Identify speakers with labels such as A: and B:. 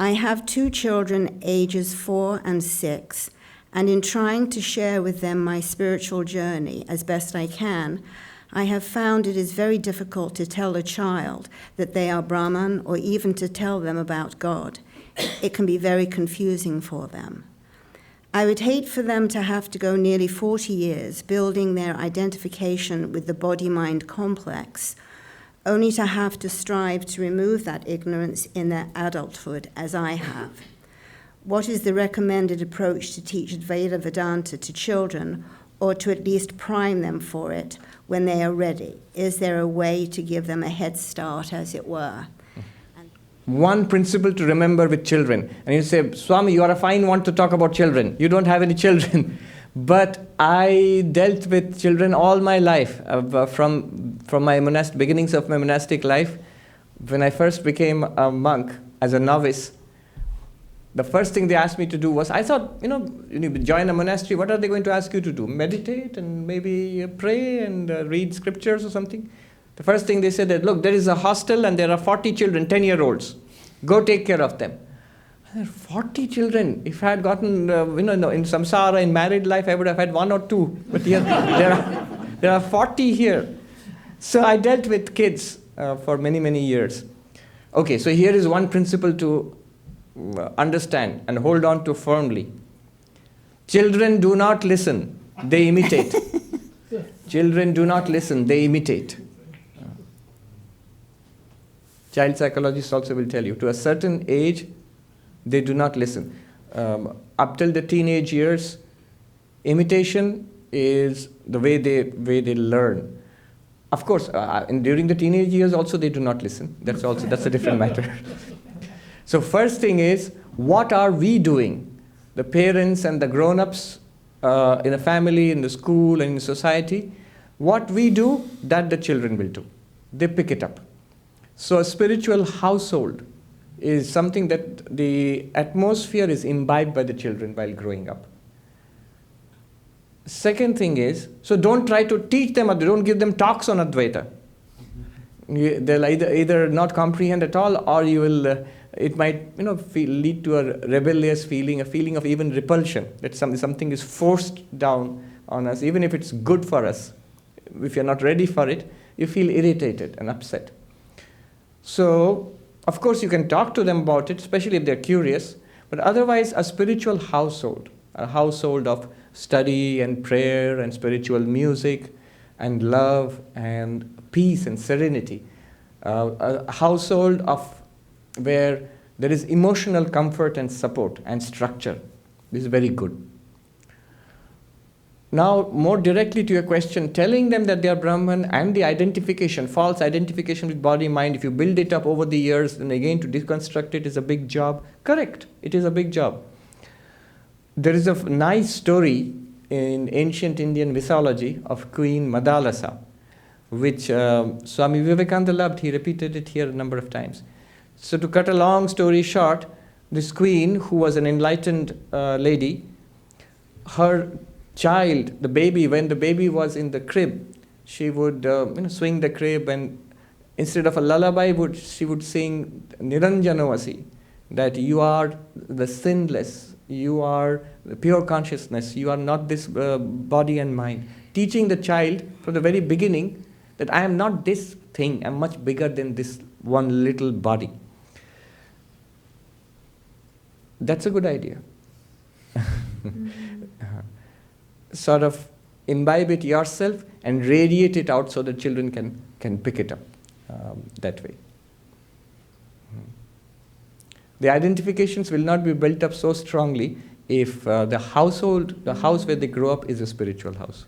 A: I have 2 children, ages 4 and 6, and in trying to share with them my spiritual journey as best I can, I have found it is very difficult to tell a child that they are Brahman or even to tell them about God. It can be very confusing for them. I would hate for them to have to go nearly 40 years building their identification with the body-mind complex, only to have to strive to remove that ignorance in their adulthood, as I have. What is the recommended approach to teach Advaita Vedanta to children, or to at least prime them for it when they are ready? Is there a way to give them a head start, as it were?
B: One principle to remember with children. And you say, Swami, you are a fine one to talk about children. You don't have any children. But I dealt with children all my life, from my beginnings of my monastic life. When I first became a monk as a novice, the first thing they asked me to do was, I thought, you join a monastery, what are they going to ask you to do? Meditate and maybe pray and read scriptures or something? The first thing they said is, look, there is a hostel and there are 40 children, 10-year-olds. Go take care of them. 40 children. If I had gotten, in samsara, in married life, I would have had 1 or 2. But here, there are 40 here. So I dealt with kids for many, many years. Okay, so here is one principle to understand and hold on to firmly. Children do not listen, they imitate. Children do not listen, they imitate. Child psychologists also will tell you, to a certain age, they do not listen. Up till the teenage years, imitation is the way they learn. Of course, during the teenage years also they do not listen. That's a different matter. So first thing is, what are we doing? The parents and the grown-ups in a family, in the school, and in society, what we do, that the children will do. They pick it up. So a spiritual household is something that the atmosphere is imbibed by the children while growing up. Second thing is, so don't try to teach them, or don't give them talks on Advaita. They'll either not comprehend at all, or you will. It might, lead to a rebellious feeling, a feeling of even repulsion, that something is forced down on us, even if it's good for us. If you're not ready for it, you feel irritated and upset. So, of course, you can talk to them about it, especially if they're curious, but otherwise a spiritual household, a household of study and prayer and spiritual music and love and peace and serenity, a household where there is emotional comfort and support and structure. This is very good. Now, more directly to your question, telling them that they are Brahman and the identification, false identification with body, mind, if you build it up over the years, then again to deconstruct it is a big job. Correct, it is a big job. There is a nice story in ancient Indian mythology of Queen Madalasa, which Swami Vivekananda loved. He repeated it here a number of times. So to cut a long story short, this queen, who was an enlightened lady, her child, the baby, when the baby was in the crib, she would swing the crib, and instead of a lullaby, she would sing Niranjanavasi, that you are the sinless, you are the pure consciousness, you are not this body and mind. Teaching the child from the very beginning that I am not this thing, I am much bigger than this one little body. That's a good idea. Sort of imbibe it yourself and radiate it out so that children can pick it up that way. The identifications will not be built up so strongly if the house where they grow up is a spiritual house.